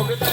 போகுதா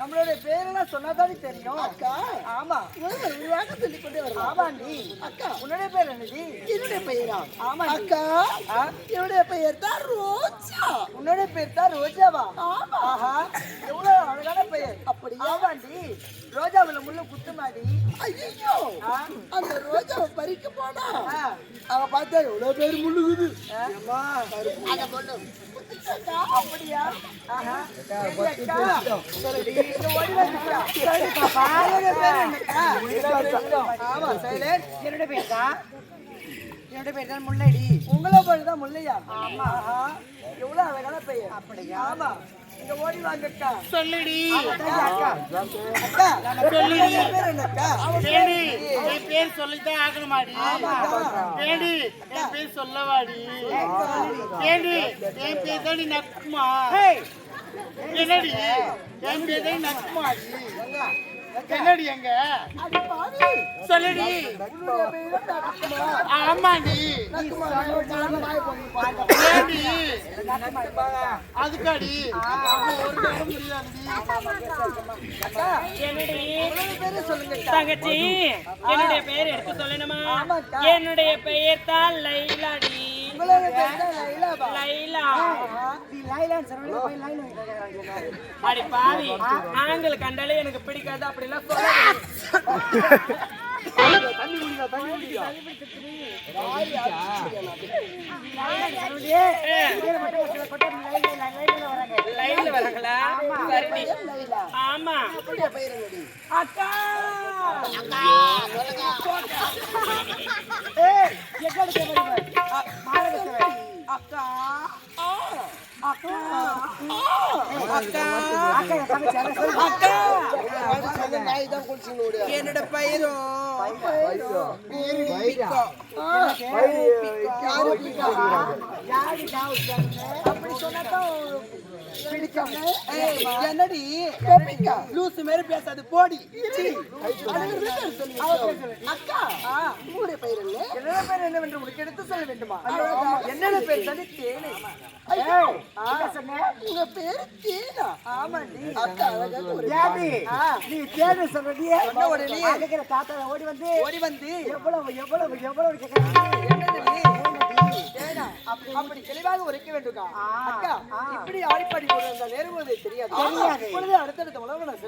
நம்மளுடைய பேரெல்லாம் சொன்னாதானே தெரியும் அக்கா. ஆமா சொல்லி கொண்டே வரலாம். ஆமா நீ அக்கா உன்னுடைய பேர் என்னது? என்னுடைய பெயரா? ஆமா அக்கா என்னுடைய பெயர் தான் ரோஜா. உன்னுடைய பேர் தான் ரோஜாவா? ஆமா. ஆஹா எவ்வளவு அழகான பெயர். அப்படி ஆமாண்டி ரோஜாவுல முள்ளு குத்துமாடி. ஐயோ அந்த ரோஜாவை பறிக்க போனா அவ பார்த்தா எவ்வளவு பேர் முள்ளுகுது. அப்படியா? என்னுடைய பேர் தான் முல்லைடி. உங்களோட பேர் தான் முல்லையா? ஆமா. எவ்வளவு அழகான பெயர். அப்படியா? ஆமா. இங்க ஓடி வாங்கக்கா. சொல்லுடி அக்கா. அக்கா சொல்லுடி. பேர் என்னக்கா? ஏடி என் பேர் சொல்லிதான் ஆகணுமாடி. ஆமா ஏடி என் பேர் சொல்லவாடி. ஏடி என் பேர் தான் நக்குமா. என்னடி என் பேர் தான் நக்குமாடி. என்னடி எங்க சொல்லுடி. ஆமாடி அதுக்காடி தங்கச்சி என்னுடைய பெயர் எடுத்து சொல்லணுமா? என்னுடைய பெயர் தான் லைலாடி. அடி பாவி ஆண்கள் கண்டாலே எனக்கு பிடிக்காது அப்படிலாம் சொல்ல. லைன்ல வராங்களா? ஆமா அக்கா என்னோட பயிரும் அப்படி சொன்னாதான் என்னடி லூசு மாரி பேசாது போடி. அக்கா உங்களுடைய பெயர் என்னோட பேர் என்னவென்று உங்களுக்கு எடுத்து சொல்ல வேண்டுமா? என்னோட பேர் தானே தேனு. உங்க பேரு தேனா? ஆமாண்டி அக்கா அழகா நீ தேனு சொல்றீங்க. உடனே தாத்தா ஓடி வந்து எவ்வளவு எவ்வளவு எவ்வளவு கேட்கறாங்க. அப்படி தெளிவாக உரைக்க வேண்டுமா? அக்கா இப்படி ஆடிப்பாடி நெருங்குவதை தெரியாது. அடுத்தடுத்த உலகம் நான்